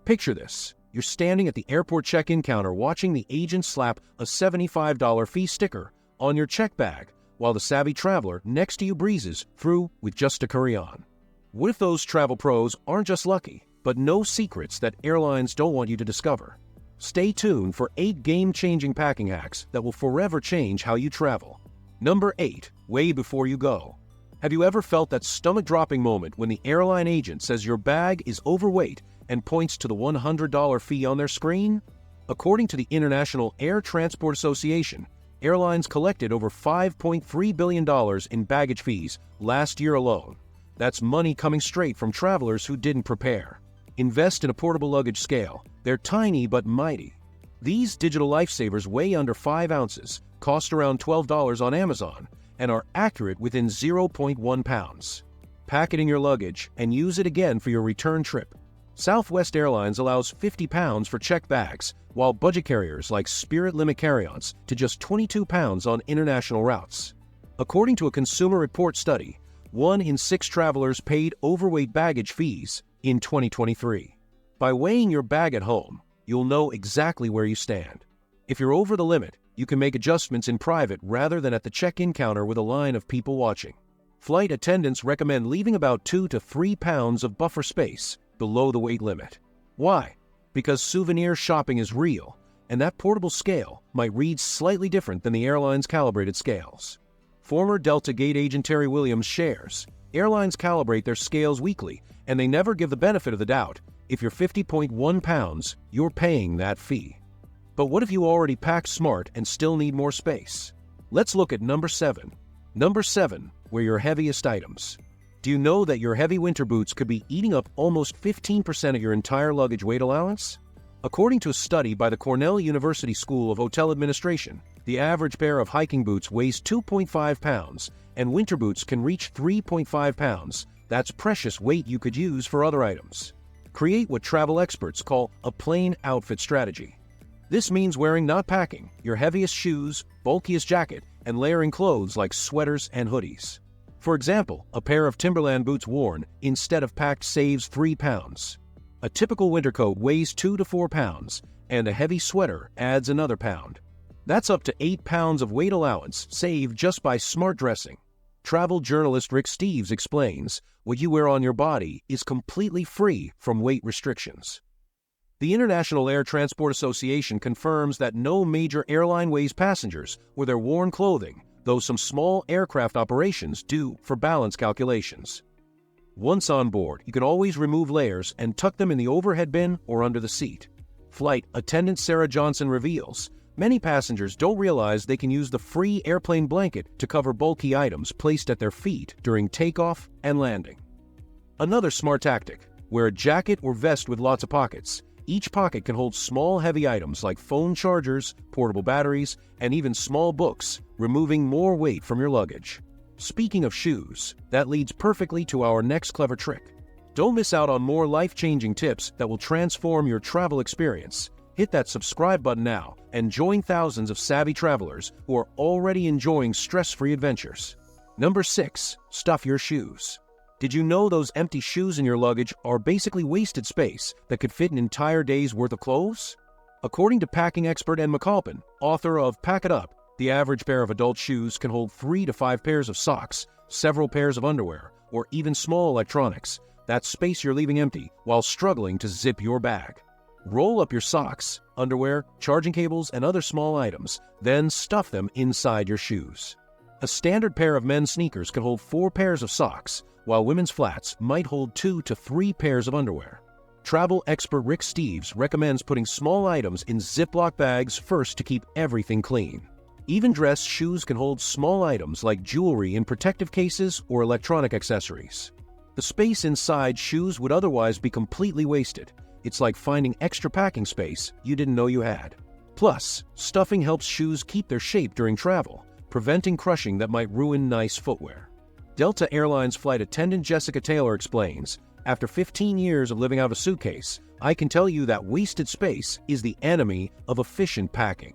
Picture this. You're standing at the airport check-in counter watching the agent slap a $75 fee sticker on your check bag while the savvy traveler next to you breezes through with just a carry-on. What if those travel pros aren't just lucky, but know secrets that airlines don't want you to discover? Stay tuned for 8 game-changing packing hacks that will forever change how you travel. Number 8. Weigh before you go. Have you ever felt that stomach-dropping moment when the airline agent says your bag is overweight and points to the $100 fee on their screen? According to the International Air Transport Association, airlines collected over $5.3 billion in baggage fees last year alone. That's money coming straight from travelers who didn't prepare. Invest in a portable luggage scale. They're tiny but mighty. These digital lifesavers weigh under 5 ounces, cost around $12 on Amazon, and are accurate within 0.1 pounds. Pack it in your luggage and use it again for your return trip. Southwest Airlines allows 50 pounds for checked bags, while budget carriers like Spirit limit carry-ons to just 22 pounds on international routes. According to a Consumer Report study, 1 in 6 travelers paid overweight baggage fees in 2023. By weighing your bag at home, you'll know exactly where you stand. If you're over the limit, you can make adjustments in private rather than at the check-in counter with a line of people watching. Flight attendants recommend leaving about 2 to 3 pounds of buffer space below the weight limit. Why? Because souvenir shopping is real, and that portable scale might read slightly different than the airline's calibrated scales. Former Delta Gate agent Terry Williams shares, airlines calibrate their scales weekly, and they never give the benefit of the doubt. If you're 50.1 pounds, you're paying that fee. But what if you already packed smart and still need more space? Let's look at number 7. Number 7, where your heaviest items. Do you know that your heavy winter boots could be eating up almost 15% of your entire luggage weight allowance? According to a study by the Cornell University School of Hotel Administration, the average pair of hiking boots weighs 2.5 pounds, and winter boots can reach 3.5 pounds. That's precious weight you could use for other items. Create what travel experts call a plain outfit strategy. This means wearing, not packing, your heaviest shoes, bulkiest jacket, and layering clothes like sweaters and hoodies. For example, a pair of Timberland boots worn instead of packed saves 3 pounds. A typical winter coat weighs 2 to 4 pounds, and a heavy sweater adds another pound. That's up to 8 pounds of weight allowance saved just by smart dressing. Travel journalist Rick Steves explains, what you wear on your body is completely free from weight restrictions. The International Air Transport Association confirms that no major airline weighs passengers with their worn clothing, though some small aircraft operations do for balance calculations. Once on board, you can always remove layers and tuck them in the overhead bin or under the seat. Flight attendant Sarah Johnson reveals, many passengers don't realize they can use the free airplane blanket to cover bulky items placed at their feet during takeoff and landing. Another smart tactic, wear a jacket or vest with lots of pockets. Each pocket can hold small heavy items like phone chargers, portable batteries, and even small books, removing more weight from your luggage. Speaking of shoes, that leads perfectly to our next clever trick. Don't miss out on more life-changing tips that will transform your travel experience. Hit that subscribe button now and join thousands of savvy travelers who are already enjoying stress-free adventures. Number 6. Stuff your shoes. Did you know those empty shoes in your luggage are basically wasted space that could fit an entire day's worth of clothes? According to packing expert Ann McAlpin, author of Pack It Up, the average pair of adult shoes can hold 3 to 5 pairs of socks, several pairs of underwear, or even small electronics. That's space you're leaving empty while struggling to zip your bag. Roll up your socks, underwear, charging cables, and other small items, then stuff them inside your shoes. A standard pair of men's sneakers can hold 4 pairs of socks, while women's flats might hold 2 to 3 pairs of underwear. Travel expert Rick Steves recommends putting small items in Ziploc bags first to keep everything clean. Even dress shoes can hold small items like jewelry in protective cases or electronic accessories. The space inside shoes would otherwise be completely wasted. It's like finding extra packing space you didn't know you had. Plus, stuffing helps shoes keep their shape during travel, preventing crushing that might ruin nice footwear. Delta Airlines flight attendant Jessica Taylor explains, after 15 years of living out a suitcase, I can tell you that wasted space is the enemy of efficient packing.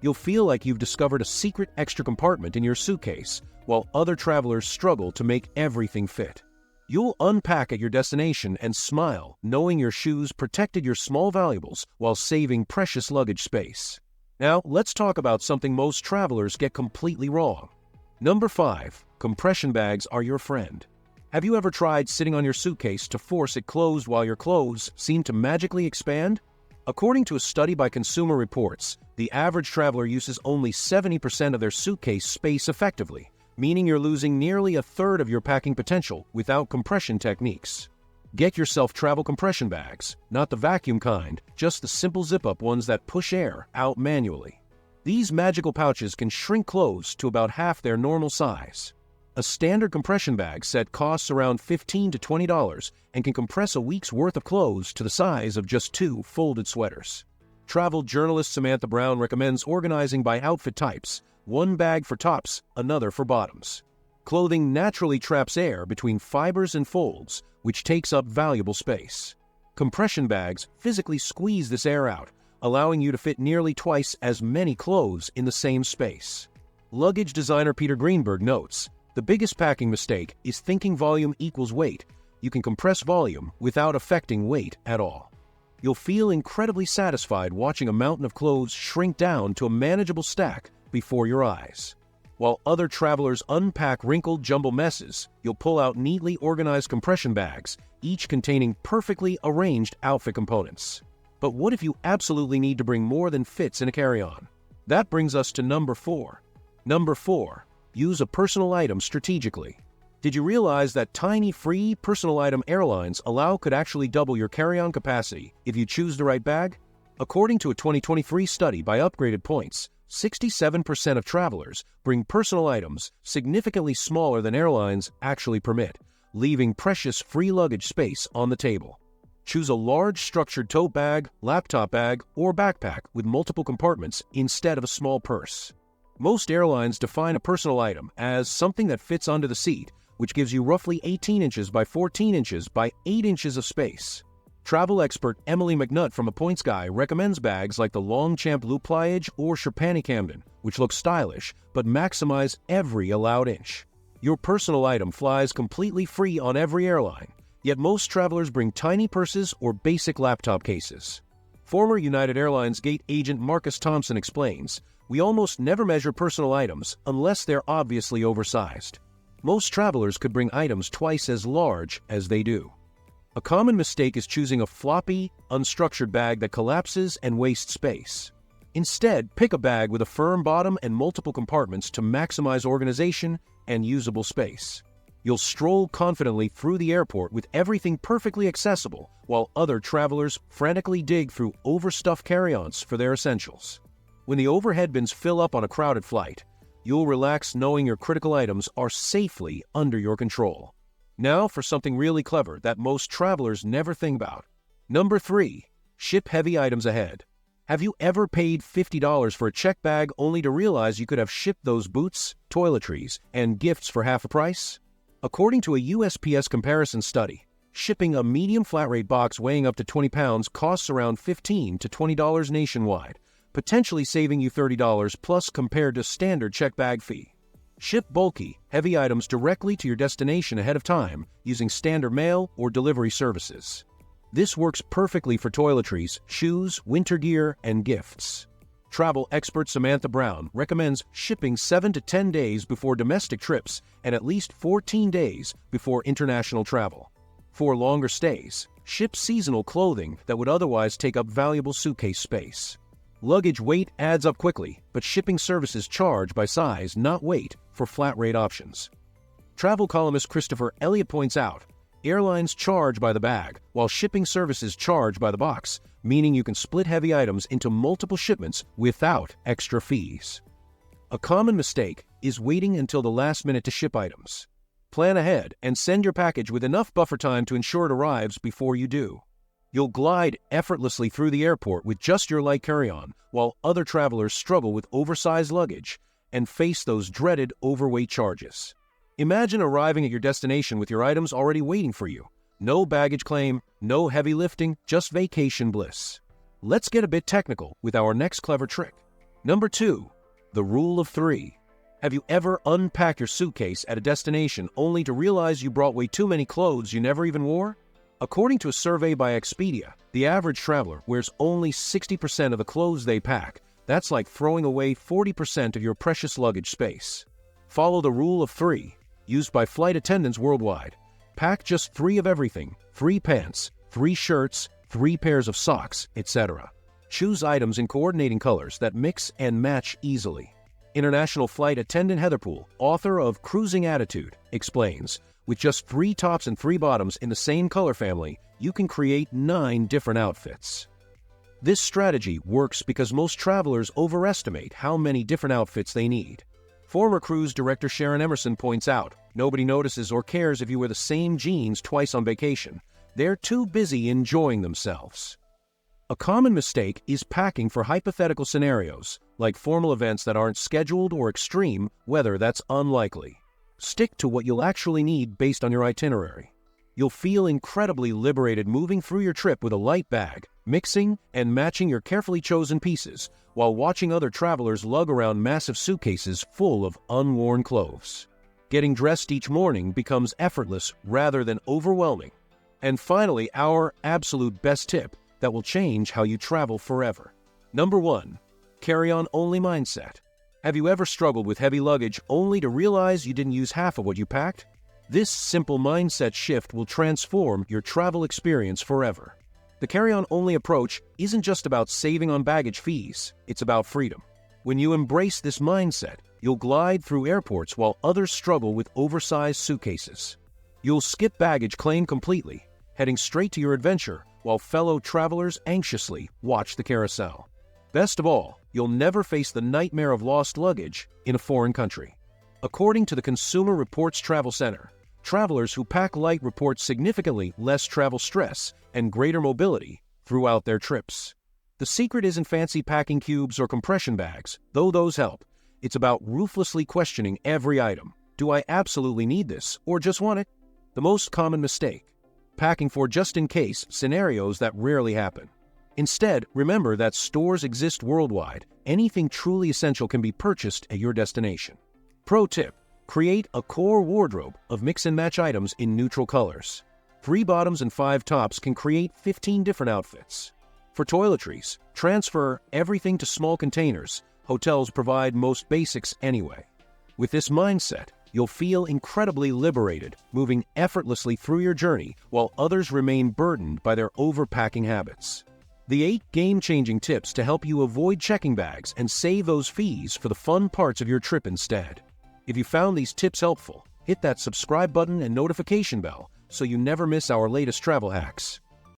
You'll feel like you've discovered a secret extra compartment in your suitcase, while other travelers struggle to make everything fit. You'll unpack at your destination and smile, knowing your shoes protected your small valuables while saving precious luggage space. Now, let's talk about something most travelers get completely wrong. Number 5. Compression bags are your friend. Have you ever tried sitting on your suitcase to force it closed while your clothes seem to magically expand? According to a study by Consumer Reports, the average traveler uses only 70% of their suitcase space effectively, meaning you're losing nearly a third of your packing potential without compression techniques. Get yourself travel compression bags, not the vacuum kind, just the simple zip-up ones that push air out manually. These magical pouches can shrink clothes to about half their normal size. A standard compression bag set costs around $15 to $20 and can compress a week's worth of clothes to the size of just 2 folded sweaters. Travel journalist Samantha Brown recommends organizing by outfit types, one bag for tops, another for bottoms. Clothing naturally traps air between fibers and folds, which takes up valuable space. Compression bags physically squeeze this air out, allowing you to fit nearly twice as many clothes in the same space. Luggage designer Peter Greenberg notes, "The biggest packing mistake is thinking volume equals weight. You can compress volume without affecting weight at all." You'll feel incredibly satisfied watching a mountain of clothes shrink down to a manageable stack before your eyes. While other travelers unpack wrinkled jumble messes, you'll pull out neatly organized compression bags, each containing perfectly arranged outfit components. But what if you absolutely need to bring more than fits in a carry-on? That brings us to number 4. Number 4. Use a personal item strategically. Did you realize that tiny free personal item airlines could actually double your carry-on capacity if you choose the right bag? According to a 2023 study by Upgraded Points, 67% of travelers bring personal items significantly smaller than airlines actually permit, leaving precious free luggage space on the table. Choose a large structured tote bag, laptop bag, or backpack with multiple compartments instead of a small purse. Most airlines define a personal item as something that fits under the seat, which gives you roughly 18 inches by 14 inches by 8 inches of space. Travel expert Emily McNutt from A Points Guy recommends bags like the Longchamp Loop Pliage or Sherpani Camden, which look stylish but maximize every allowed inch. Your personal item flies completely free on every airline, yet most travelers bring tiny purses or basic laptop cases. Former United Airlines gate agent Marcus Thompson explains, "We almost never measure personal items unless they're obviously oversized. Most travelers could bring items twice as large as they do." A common mistake is choosing a floppy, unstructured bag that collapses and wastes space. Instead, pick a bag with a firm bottom and multiple compartments to maximize organization and usable space. You'll stroll confidently through the airport with everything perfectly accessible, while other travelers frantically dig through overstuffed carry-ons for their essentials. When the overhead bins fill up on a crowded flight, you'll relax knowing your critical items are safely under your control. Now for something really clever that most travelers never think about. Number 3. Ship heavy items ahead. Have you ever paid $50 for a check bag only to realize you could have shipped those boots, toiletries, and gifts for half a price? According to a USPS comparison study, shipping a medium flat rate box weighing up to 20 pounds costs around $15 to $20 nationwide, potentially saving you $30 plus compared to standard check bag fee. Ship bulky, heavy items directly to your destination ahead of time using standard mail or delivery services. This works perfectly for toiletries, shoes, winter gear, and gifts. Travel expert Samantha Brown recommends shipping 7 to 10 days before domestic trips and at least 14 days before international travel. For longer stays, ship seasonal clothing that would otherwise take up valuable suitcase space. Luggage weight adds up quickly, but shipping services charge by size, not weight, for flat rate options. Travel columnist Christopher Elliott points out, airlines charge by the bag, while shipping services charge by the box, meaning you can split heavy items into multiple shipments without extra fees. A common mistake is waiting until the last minute to ship items. Plan ahead and send your package with enough buffer time to ensure it arrives before you do. You'll glide effortlessly through the airport with just your light carry-on, while other travelers struggle with oversized luggage and face those dreaded overweight charges. Imagine arriving at your destination with your items already waiting for you. No baggage claim, no heavy lifting, just vacation bliss. Let's get a bit technical with our next clever trick. Number 2. The Rule of 3. Have you ever unpacked your suitcase at a destination only to realize you brought way too many clothes you never even wore? According to a survey by Expedia, the average traveler wears only 60% of the clothes they pack. That's like throwing away 40% of your precious luggage space. Follow the rule of 3, used by flight attendants worldwide. Pack just 3 of everything: 3 pants, 3 shirts, 3 pairs of socks, etc. Choose items in coordinating colors that mix and match easily. International flight attendant Heather Poole, author of Cruising Attitude, explains, with just 3 tops and 3 bottoms in the same color family, you can create 9 different outfits. This strategy works because most travelers overestimate how many different outfits they need. Former cruise director Sharon Emerson points out, nobody notices or cares if you wear the same jeans twice on vacation. They're too busy enjoying themselves. A common mistake is packing for hypothetical scenarios, like formal events that aren't scheduled or extreme weather that's unlikely. Stick to what you'll actually need based on your itinerary. You'll feel incredibly liberated moving through your trip with a light bag, mixing and matching your carefully chosen pieces, while watching other travelers lug around massive suitcases full of unworn clothes. Getting dressed each morning becomes effortless rather than overwhelming. And finally, our absolute best tip that will change how you travel forever. Number 1. Carry-on only mindset. Have you ever struggled with heavy luggage only to realize you didn't use half of what you packed? This simple mindset shift will transform your travel experience forever. The carry-on only approach isn't just about saving on baggage fees, it's about freedom. When you embrace this mindset, you'll glide through airports while others struggle with oversized suitcases. You'll skip baggage claim completely, heading straight to your adventure while fellow travelers anxiously watch the carousel. Best of all, you'll never face the nightmare of lost luggage in a foreign country. According to the Consumer Reports Travel Center, travelers who pack light report significantly less travel stress and greater mobility throughout their trips. The secret isn't fancy packing cubes or compression bags, though those help. It's about ruthlessly questioning every item. Do I absolutely need this, or just want it? The most common mistake: packing for just-in-case scenarios that rarely happen. Instead, remember that stores exist worldwide. Anything truly essential can be purchased at your destination. Pro tip: create a core wardrobe of mix-and-match items in neutral colors. 3 bottoms and 5 tops can create 15 different outfits. For toiletries, transfer everything to small containers. Hotels provide most basics anyway. With this mindset, you'll feel incredibly liberated, moving effortlessly through your journey while others remain burdened by their overpacking habits. The 8 game-changing tips to help you avoid checking bags and save those fees for the fun parts of your trip instead. If you found these tips helpful, hit that subscribe button and notification bell so you never miss our latest travel hacks.